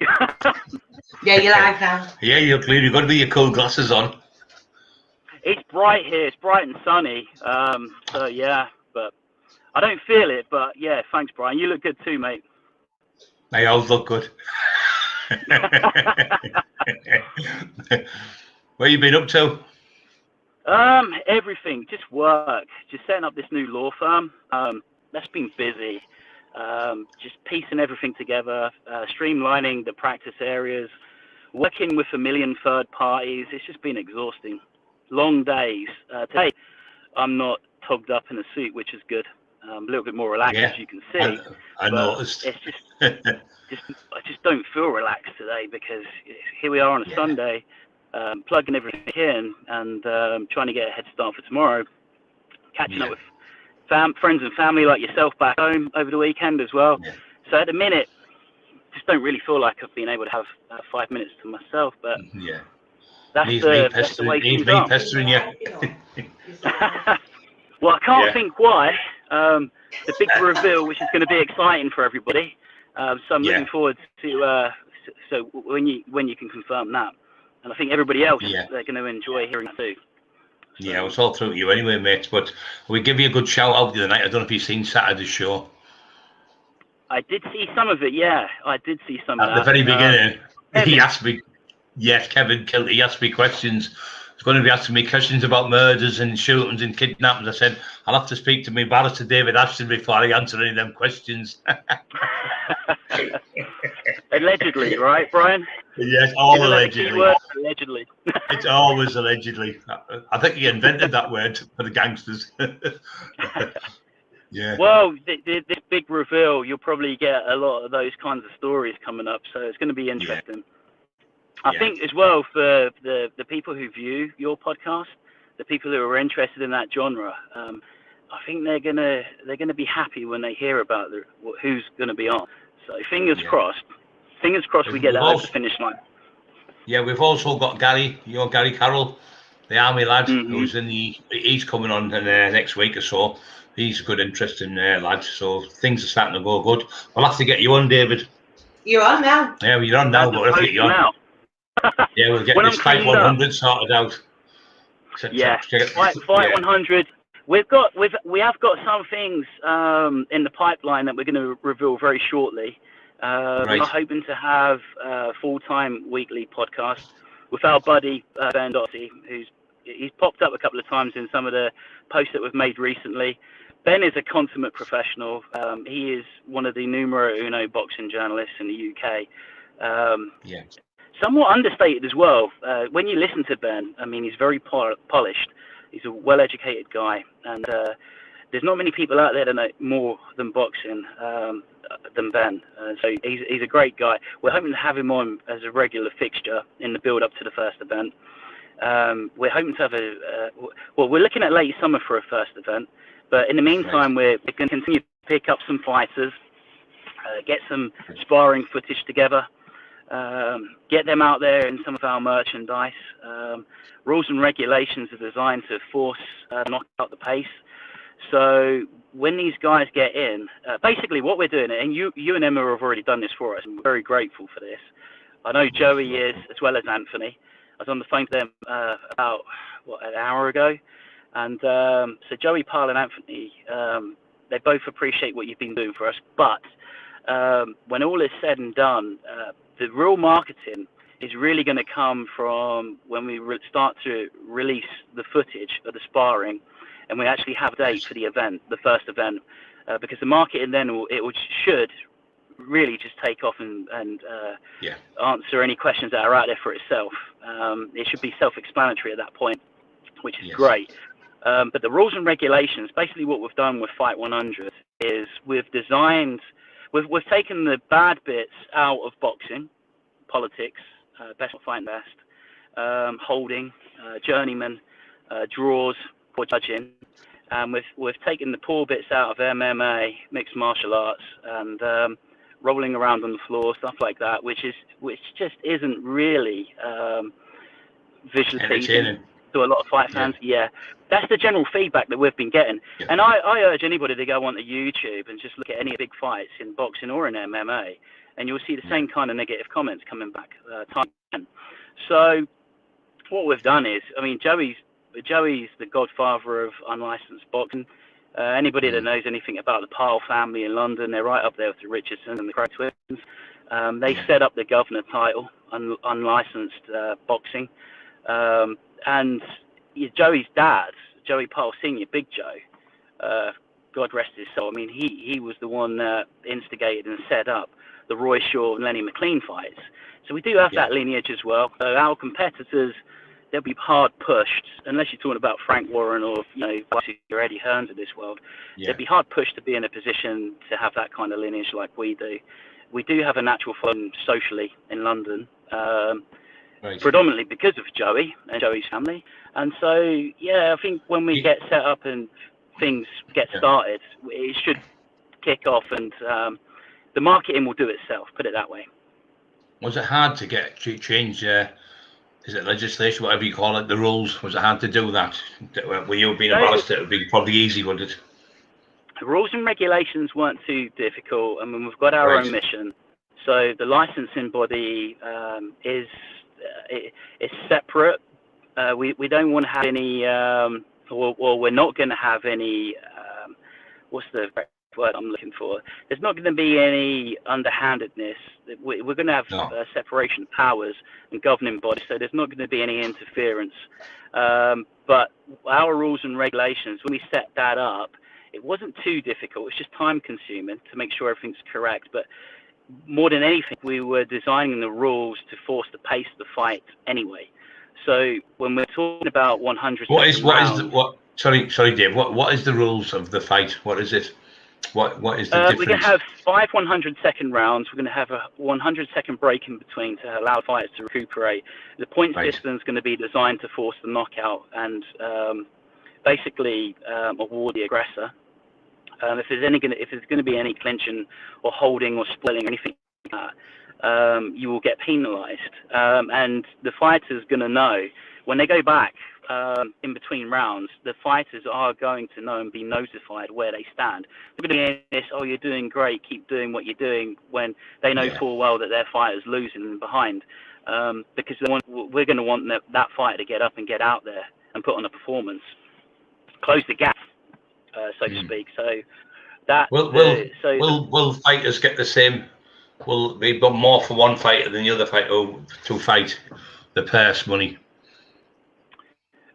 Yeah, you're live now. Yeah, you're clear. You've got to be your cool glasses on. It's bright here. It's bright and sunny. So yeah, but I don't feel it. But yeah, thanks, Brian. You look good too, mate. They all look good. What you been up to? Everything. Just work. Just setting up this new law firm. That's been busy. Just piecing everything together, streamlining the practice areas, working with a million third parties. It's just been exhausting. Long days. Today, I'm not togged up in a suit, which is good. A little bit more relaxed, as you can see. I noticed. It's I just don't feel relaxed today because here we are on a Sunday, plugging everything in and trying to get a head start for tomorrow. Catching up with friends and family like yourself back home over the weekend as well. Yeah. So at the minute, just don't really feel like I've been able to have 5 minutes to myself. But that's the way things are. Pestering you. Well, I can't think why. The big reveal, which is going to be exciting for everybody. So I'm looking forward to so when you can confirm that, and I think everybody else they're going to enjoy hearing that too. So. Yeah, it's all through you anyway, mate. But we give you a good shout out the other night. I don't know if you've seen Saturday's show. I did see some of it. Yeah, I did see some of that. At the very beginning, he asked me. Yes, Kevin Kilty. He asked me questions. He's going to be asking me questions about murders and shootings and kidnappings. I said I'll have to speak to my barrister David Ashton before I answer any of them questions. Allegedly, right, Brian? Yes, all allegedly. Allegedly. It's always allegedly. I think he invented that word for the gangsters. Yeah. Well, this big reveal, you'll probably get a lot of those kinds of stories coming up, so it's going to be interesting. I think as well for the people who view your podcast, the people who are interested in that genre, I think they're gonna be happy when they hear about who's going to be on. So fingers crossed. Fingers crossed we get that over the finish line. Yeah, we've also got Gary Carroll, the army lad, who's he's coming on next week or so. He's a good, interesting lad. So things are starting to go good. We'll have to get you on, David. You're on now. Yeah, you're on now, but we'll have to get you on. Now. Yeah, we'll get this Fight 100 sorted out. Fight 100. We have got some things in the pipeline that we're going to reveal very shortly. We're hoping to have a full-time weekly podcast with our buddy Ben Dotsey, he's popped up a couple of times in some of the posts that we've made recently. Ben is a consummate professional. He is one of the numero uno boxing journalists in the UK. Somewhat understated as well. When you listen to Ben, I mean, he's very polished. He's a well-educated guy, and there's not many people out there that know more than boxing than Ben. So he's a great guy. We're hoping to have him on as a regular fixture in the build-up to the first event. We're hoping to have we're looking at late summer for a first event, but in the meantime, we're going to continue to pick up some fighters, get some sparring footage together, get them out there in some of our merchandise. Rules and regulations are designed to force, knock out the pace. So when these guys get in, basically what we're doing, and you and Emma have already done this for us, and we're very grateful for this. I know Joey is, as well as Anthony. I was on the phone to them about, an hour ago. And so Joey, Pyle and Anthony, they both appreciate what you've been doing for us. But when all is said and done, the real marketing is really going to come from when we start to release the footage of the sparring and we actually have a date for the event, the first event, because the marketing then should really just take off and answer any questions that are out there for itself. It should be self-explanatory at that point, which is great. But the rules and regulations, basically what we've done with Fight 100 is we've taken the bad bits out of boxing, politics, best fighting best, holding, journeyman, draws, poor judging, and we've taken the poor bits out of MMA, mixed martial arts, and rolling around on the floor, stuff like that, which just isn't really visually pleasing to a lot of fight fans. That's the general feedback that we've been getting. And I urge anybody to go onto YouTube and just look at any big fights in boxing or in MMA and you'll see the same kind of negative comments coming back time again. So what we've done is, I mean, Joey's the godfather of unlicensed boxing. Anybody that knows anything about the Pyle family in London, they're right up there with the Richardson and the Crow twins. They set up the governor title, unlicensed boxing. And Joey's dad, Joey Pyle Sr., Big Joe, God rest his soul. I mean, he was the one that instigated and set up the Roy Shaw and Lenny McLean fights. So we do have that lineage as well. So our competitors, they'll be hard pushed, unless you're talking about Frank Warren or, your Eddie Hearns of this world. They'd be hard pushed to be in a position to have that kind of lineage like we do. We do have a natural following socially in London, predominantly because of Joey and Joey's family. And so, I think when we get set up and things get started, it should kick off, and the marketing will do itself, put it that way. Was it hard to change, is it legislation, whatever you call it, the rules? Was it hard to do that? Were you being a barrister, it would be probably easy, wouldn't it? The rules and regulations weren't too difficult. I mean, we've got our own mission. So the licensing body is separate. We don't want to have any, we're not going to have any, what's the word I'm looking for? There's not going to be any underhandedness. We're going to have separation of powers and governing bodies, so there's not going to be any interference. But our rules and regulations, when we set that up, it wasn't too difficult. It's just time consuming to make sure everything's correct. But more than anything, we were designing the rules to force the pace of the fight anyway. So when we're talking about 100 sorry Dave, what is the rules of the fight? What is it? What is the difference? We're going to have 5 100-second rounds. We're going to have a 100-second break in between to allow fighters to recuperate. The point system is going to be designed to force the knockout and basically award the aggressor. If there's going to be any clinching or holding or spoiling or anything like that, you will get penalised. And the fighter's going to know when they go back in between rounds, the fighters are going to know and be notified where they stand. They're going to be this, oh, you're doing great, keep doing what you're doing, when they know full well that their fighter's losing behind. Because we're going to want that fighter to get up and get out there and put on a performance, close the gap, so to speak. So that will fighters get the same? Will they got more for one fighter than the other fighter to fight the purse money?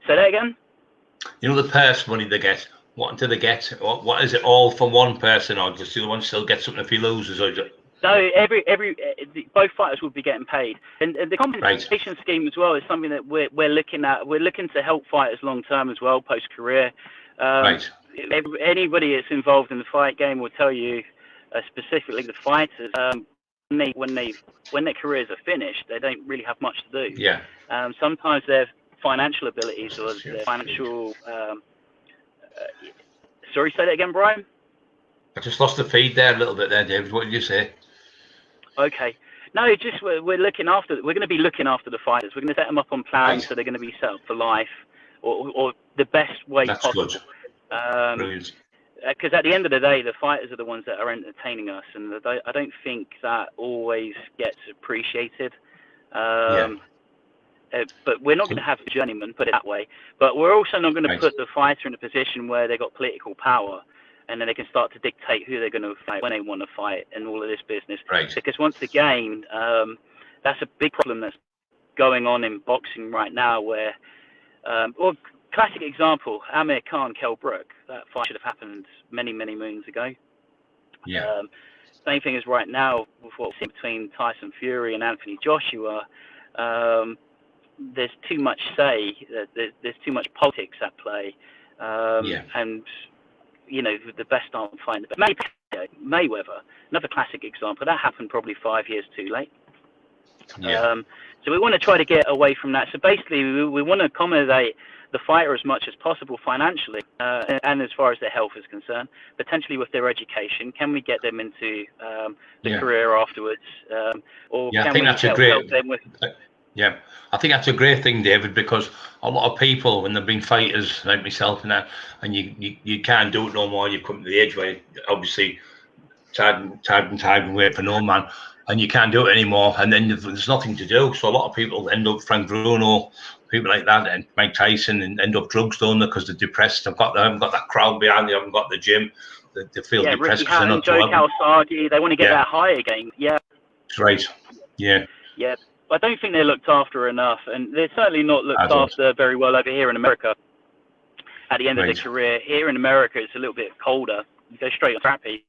Say that again. You know the purse money they get. What do they get? What is it all for one person, or does the other one still get something if he loses? Or is it... No, both fighters will be getting paid, and the compensation scheme as well is something that we're looking at. We're looking to help fighters long term as well, post career. Anybody that's involved in the fight game will tell you, specifically the fighters, when their careers are finished, they don't really have much to do. Sometimes their financial abilities or their financial. Sorry, say that again, Brian. I just lost the feed there a little bit there, David. What did you say? Okay. No, just we're looking after. We're going to be looking after the fighters. We're going to set them up on plans so they're going to be set up for life, or the best way possible. Brilliant. Because at the end of the day, the fighters are the ones that are entertaining us, and I don't think that always gets appreciated. But we're not going to have journeymen, put it that way. But we're also not going to put the fighter in a position where they've got political power, and then they can start to dictate who they're going to fight, when they want to fight, and all of this business. Because once again, that's a big problem that's going on in boxing right now, where, classic example, Amir Khan, Kell Brook, that fight should have happened many, many moons ago. Same thing as right now with what we're seeing between Tyson Fury and Anthony Joshua. There's too much there's too much politics at play, and the best aren't fighting. But Mayweather, another classic example, that happened probably 5 years too late. So we want to try to get away from that. So basically, we want to accommodate the fighter as much as possible financially, and as far as their health is concerned, potentially with their education. Can we get them into the career afterwards, or can we help them with? Yeah, I think that's a great thing, David, because a lot of people, when they've been fighters like myself and that, and you can't do it no more, you've come to the age where obviously time and wait for no man. and you can't do it anymore, and then there's nothing to do. So a lot of people end up, Frank Bruno, people like that, and Mike Tyson, and end up drugs, don't they? Because they're depressed. They haven't got that crowd behind. They haven't got the gym. They feel depressed because they're not. Joe Calzaghe, they want to get that high again. Yeah, that's right. Yeah. Yeah, I don't think they're looked after enough, and they're certainly not looked after very well over here in America. At the end of their career, here in America, it's a little bit colder. You go straight on scrappy.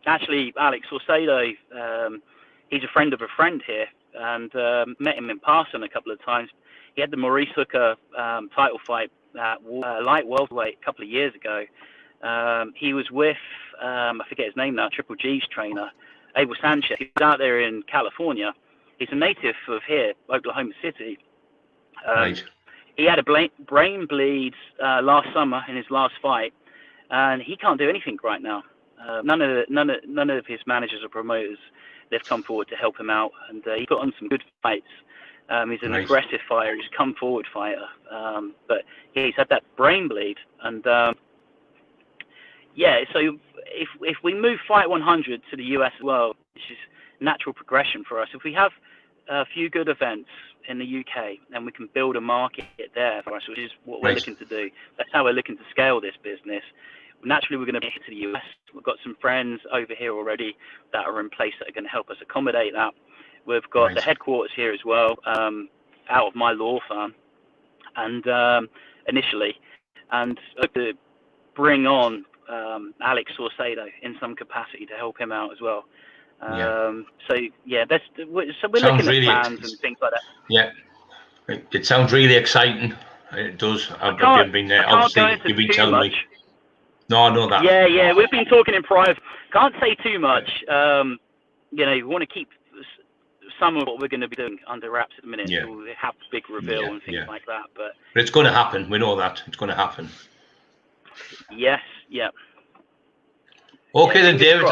Actually, Alex Saucedo, he's a friend of a friend here, and met him in passing a couple of times. He had the Maurice Hooker title fight at light welterweight a couple of years ago. He was with, I forget his name now, Triple G's trainer, Abel Sanchez. He was out there in California. He's a native of here, Oklahoma City. He had a brain bleed last summer in his last fight, and he can't do anything right now. None of his managers or promoters, they've come forward to help him out, and he got on some good fights. He's an aggressive fighter. He's a come forward fighter, but he's had that brain bleed, and so if we move Fight 100 to the US as well, which is natural progression for us. If we have a few good events in the UK and we can build a market there for us, which is what we're looking to do. That's how we're looking to scale this business. Naturally, we're going to get to the US. We've got some friends over here already that are in place that are going to help us accommodate that. We've got the headquarters here as well, out of my law firm, and initially, and to bring on Alex Saucedo in some capacity to help him out as well. So we're looking at plans and things like that. Yeah, it sounds really exciting. It does. I've been there. Obviously, you've been telling me. No, I know that. Yeah, we've been talking in private. Can't say too much. We want to keep some of what we're going to be doing under wraps at the minute. So we have a big reveal and things like that. But it's going to happen. We know that it's going to happen. Yes. Yeah. Okay, then, David.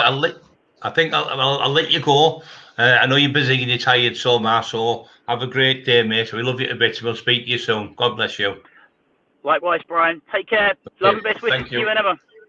I think I'll let you go. I know you're busy and you're tired, so have a great day, mate. We love you a bit. We'll speak to you soon. God bless you. Likewise, Brian. Take care. Love and best wishes to you and Emma.